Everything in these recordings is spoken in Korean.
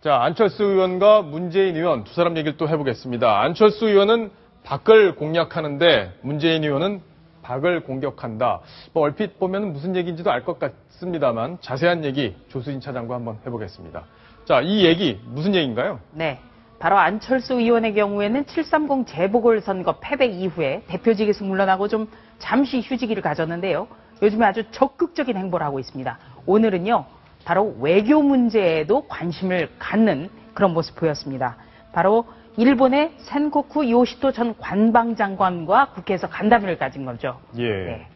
자, 안철수 의원과 문재인 의원 두 사람 얘기를 또 해보겠습니다. 안철수 의원은 박을 공략하는데 문재인 의원은 박을 공격한다. 뭐 얼핏 보면 무슨 얘기인지도 알 것 같습니다만 자세한 얘기 조수진 차장과 한번 해보겠습니다. 자, 이 얘기 무슨 얘기인가요? 네, 바로 안철수 의원의 경우에는 730 재보궐선거 패배 이후에 대표직에서 물러나고 좀 잠시 휴직기를 가졌는데요. 요즘에 아주 적극적인 행보를 하고 있습니다. 오늘은요, 바로 외교 문제에도 관심을 갖는 그런 모습 보였습니다. 바로 일본의 센코쿠 요시토 전 관방장관과 국회에서 간담회를 가진 거죠. 예. 네.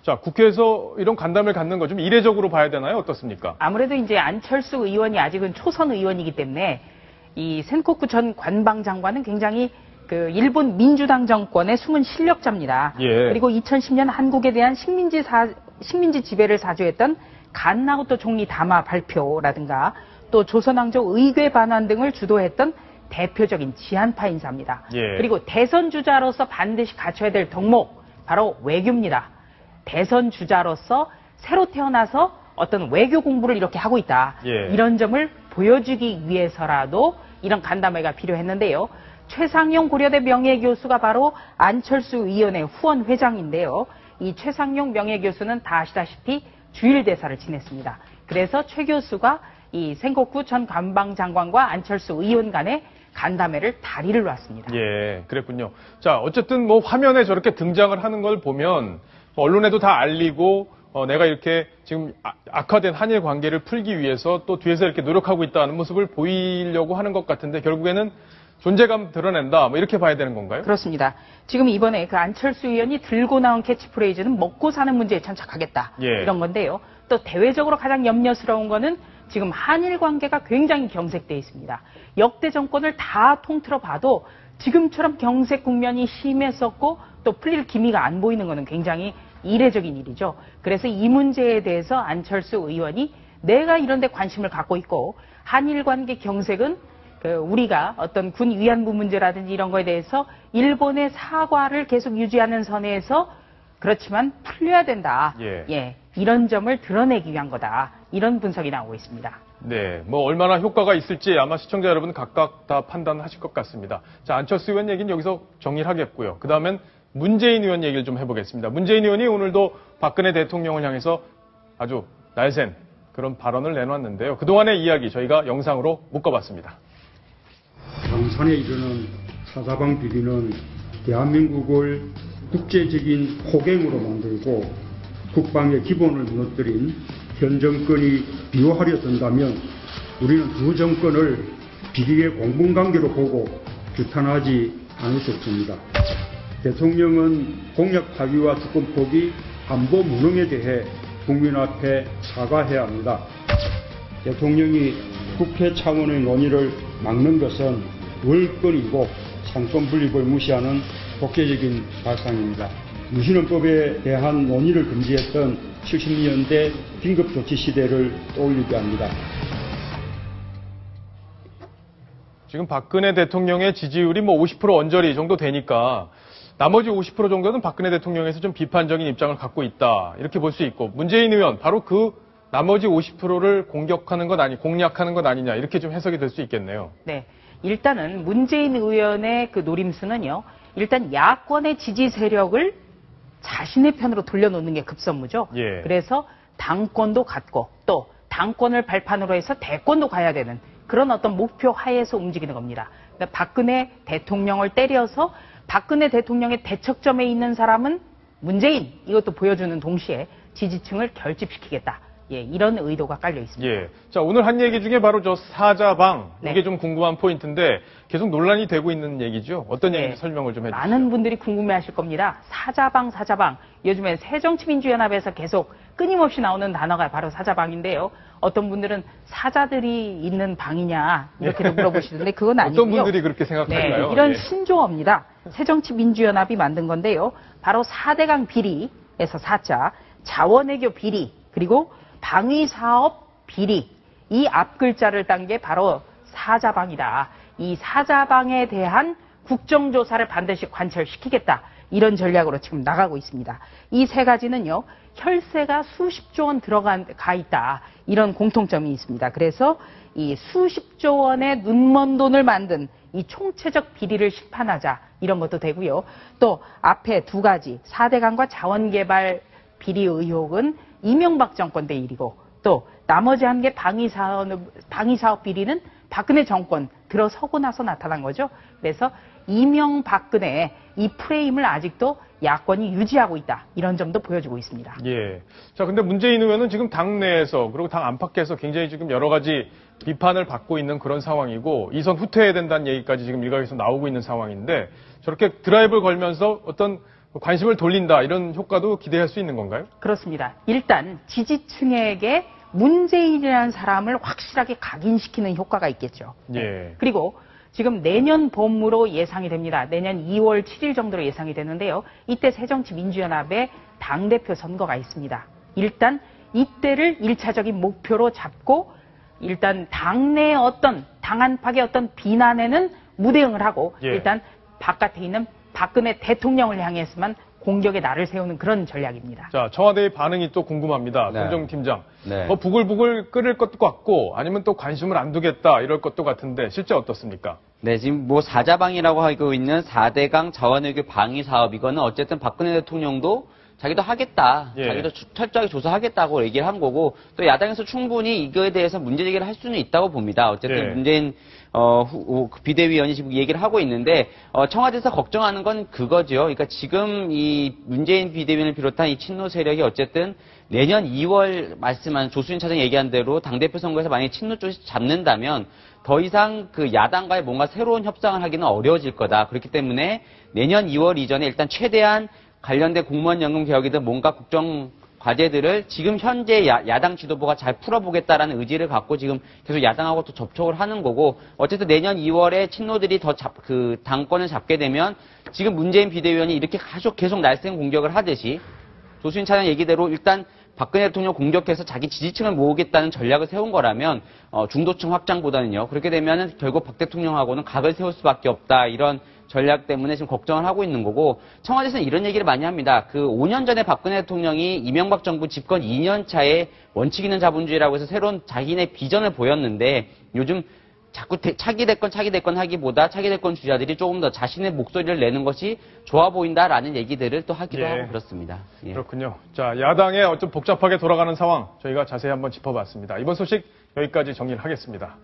자, 국회에서 이런 간담회를 갖는 거 좀 이례적으로 봐야 되나요? 어떻습니까? 아무래도 이제 안철수 의원이 아직은 초선 의원이기 때문에 이 센코쿠 전 관방장관은 굉장히 그 일본 민주당 정권의 숨은 실력자입니다. 예. 그리고 2010년 한국에 대한 식민지 지배를 사주했던 간나우토 총리 담화 발표라든가 또 조선왕조 의궤 반환 등을 주도했던 대표적인 지한파 인사입니다. 예. 그리고 대선 주자로서 반드시 갖춰야 될 덕목 바로 외교입니다. 대선 주자로서 새로 태어나서 어떤 외교 공부를 이렇게 하고 있다. 예. 이런 점을 보여주기 위해서라도 이런 간담회가 필요했는데요. 최상용 고려대 명예교수가 바로 안철수 의원의 후원 회장인데요. 이 최상용 명예교수는 다 아시다시피 주일대사를 지냈습니다. 그래서 최 교수가 이 센코쿠 전 관방장관과 안철수 의원 간의 간담회를 다리를 놨습니다. 예, 그랬군요. 자, 어쨌든 뭐 화면에 저렇게 등장을 하는 걸 보면 언론에도 다 알리고 내가 이렇게 지금 악화된 한일 관계를 풀기 위해서 또 뒤에서 이렇게 노력하고 있다는 모습을 보이려고 하는 것 같은데 결국에는 존재감 드러낸다, 뭐 이렇게 봐야 되는 건가요? 그렇습니다. 지금 이번에 그 안철수 의원이 들고 나온 캐치프레이즈는 먹고 사는 문제에 천착하겠다. 예. 이런 건데요. 또 대외적으로 가장 염려스러운 거는 지금 한일 관계가 굉장히 경색돼 있습니다. 역대 정권을 다 통틀어 봐도 지금처럼 경색 국면이 심했었고 또 풀릴 기미가 안 보이는 거는 굉장히 이례적인 일이죠. 그래서 이 문제에 대해서 안철수 의원이 내가 이런 데 관심을 갖고 있고 한일 관계 경색은 우리가 어떤 군 위안부 문제라든지 이런 거에 대해서 일본의 사과를 계속 유지하는 선에서 그렇지만 풀려야 된다. 예. 이런 점을 드러내기 위한 거다. 이런 분석이 나오고 있습니다. 네, 뭐 얼마나 효과가 있을지 아마 시청자 여러분 각각 다 판단하실 것 같습니다. 자, 안철수 의원 얘기는 여기서 정리를 하겠고요. 그 다음엔 문재인 의원 얘기를 좀 해보겠습니다. 문재인 의원이 오늘도 박근혜 대통령을 향해서 아주 날쌘 그런 발언을 내놨는데요. 그동안의 이야기 저희가 영상으로 묶어봤습니다. 방산에 이르는 사자방 비리는 대한민국을 국제적인 호갱으로 만들고 국방의 기본을 무너뜨린 현 정권이 비호하려 든다면 우리는 두 정권을 비리의 공분관계로 보고 규탄하지 않을 수 없습니다. 대통령은 공약 파기와 주권 포기, 안보 무능에 대해 국민 앞에 사과해야 합니다. 대통령이 국회 차원의 논의를 막는 것은 월권이고 상권분립을 무시하는 독재적인 발상입니다. 무신헌법에 대한 논의를 금지했던 70년대 긴급조치 시대를 떠올리게 합니다. 지금 박근혜 대통령의 지지율이 뭐 50% 언저리 정도 되니까 나머지 50% 정도는 박근혜 대통령에서 좀 비판적인 입장을 갖고 있다. 이렇게 볼 수 있고 문재인 의원 바로 그 나머지 50%를 공략하는 것 아니냐 이렇게 좀 해석이 될 수 있겠네요. 네, 일단은 문재인 의원의 그 노림수는요. 일단 야권의 지지 세력을 자신의 편으로 돌려놓는 게 급선무죠. 예. 그래서 당권도 갖고 또 당권을 발판으로 해서 대권도 가야 되는 그런 어떤 목표 하에서 움직이는 겁니다. 그러니까 박근혜 대통령을 때려서 박근혜 대통령의 대척점에 있는 사람은 문재인 이것도 보여주는 동시에 지지층을 결집시키겠다. 예, 이런 의도가 깔려 있습니다. 예. 자, 오늘 한 얘기 중에 바로 저 사자방 네. 이게 좀 궁금한 포인트인데 계속 논란이 되고 있는 얘기죠. 어떤 얘기인지 네. 설명을 좀 해주시죠. 많은 분들이 궁금해하실 겁니다. 사자방. 요즘에 새정치민주연합에서 계속 끊임없이 나오는 단어가 바로 사자방인데요. 어떤 분들은 사자들이 있는 방이냐 이렇게도 물어보시는데 그건 아니고요. 어떤 분들이 그렇게 생각할까요? 네, 이런 예. 신조어입니다. 새정치민주연합이 만든 건데요. 바로 4대강 비리에서 4자, 자원외교 비리, 그리고 방위사업 비리, 이 앞글자를 딴 게 바로 사자방이다. 이 사자방에 대한 국정조사를 반드시 관철시키겠다. 이런 전략으로 지금 나가고 있습니다. 이 세 가지는요, 혈세가 수십조 원 들어가 있다. 이런 공통점이 있습니다. 그래서 이 수십조 원의 눈먼 돈을 만든 이 총체적 비리를 심판하자 이런 것도 되고요. 또 앞에 두 가지 4대강과 자원개발 비리 의혹은 이명박 정권 때 일이고 또 나머지 한 개 방위사업 비리는 박근혜 정권 들어서고 나서 나타난 거죠. 그래서 이명박근혜 이 프레임을 아직도 야권이 유지하고 있다. 이런 점도 보여주고 있습니다. 예. 자, 근데 문재인 의원은 지금 당내에서 그리고 당 안팎에서 굉장히 지금 여러 가지 비판을 받고 있는 그런 상황이고 이선 후퇴해야 된다는 얘기까지 지금 일각에서 나오고 있는 상황인데 저렇게 드라이브를 걸면서 어떤 관심을 돌린다 이런 효과도 기대할 수 있는 건가요? 그렇습니다. 일단 지지층에게 문재인이라는 사람을 확실하게 각인시키는 효과가 있겠죠. 예. 그리고 지금 내년 봄으로 예상이 됩니다. 내년 2월 7일 정도로 예상이 되는데요. 이때 새정치민주연합의 당대표 선거가 있습니다. 일단 이때를 1차적인 목표로 잡고 일단 당내의 어떤 당 안팎의 어떤 비난에는 무대응을 하고 예. 일단 바깥에 있는 박근혜 대통령을 향해서만 공격의 날을 세우는 그런 전략입니다. 자, 청와대의 반응이 또 궁금합니다. 네. 손정 팀장. 네. 뭐 부글부글 끓일 것도 같고 아니면 또 관심을 안 두겠다 이럴 것도 같은데 실제 어떻습니까? 네, 지금 뭐 사자방이라고 하고 있는 4대강 자원외교 방위 사업 이거는 어쨌든 박근혜 대통령도 자기도 하겠다. 예. 자기도 철저하게 조사하겠다고 얘기를 한 거고 또 야당에서 충분히 이거에 대해서 문제 제기를 할 수는 있다고 봅니다. 어쨌든 예. 문재인 비대위원이 지금 얘기를 하고 있는데 청와대에서 걱정하는 건 그거죠. 그러니까 지금 이 문재인 비대위원을 비롯한 이 친노 세력이 어쨌든 내년 2월 말씀한 조수진 차장이 얘기한 대로 당대표 선거에서 만약에 친노 쪽이 잡는다면 더 이상 그 야당과의 뭔가 새로운 협상을 하기는 어려워질 거다. 그렇기 때문에 내년 2월 이전에 일단 최대한 관련된 공무원 연금 개혁이든 뭔가 국정 과제들을 지금 현재 야당 지도부가 잘 풀어보겠다라는 의지를 갖고 지금 계속 야당하고 또 접촉을 하는 거고 어쨌든 내년 2월에 친노들이 더 당권을 잡게 되면 지금 문재인 비대위원이 이렇게 계속 날쌘 공격을 하듯이 조수진 차장 얘기대로 일단 박근혜 대통령 공격해서 자기 지지층을 모으겠다는 전략을 세운 거라면 중도층 확장보다는요. 그렇게 되면은 결국 박 대통령하고는 각을 세울 수밖에 없다. 이런 전략 때문에 지금 걱정을 하고 있는 거고 청와대에서는 이런 얘기를 많이 합니다. 그 5년 전에 박근혜 대통령이 이명박 정부 집권 2년 차에 원칙 있는 자본주의라고 해서 새로운 자기네 비전을 보였는데 요즘 자꾸 차기 대권 하기보다 차기 대권 주자들이 조금 더 자신의 목소리를 내는 것이 좋아 보인다라는 얘기들을 또 하기도 예. 하고 그렇습니다. 예. 그렇군요. 자, 야당의 좀 복잡하게 돌아가는 상황 저희가 자세히 한번 짚어봤습니다. 이번 소식 여기까지 정리를 하겠습니다.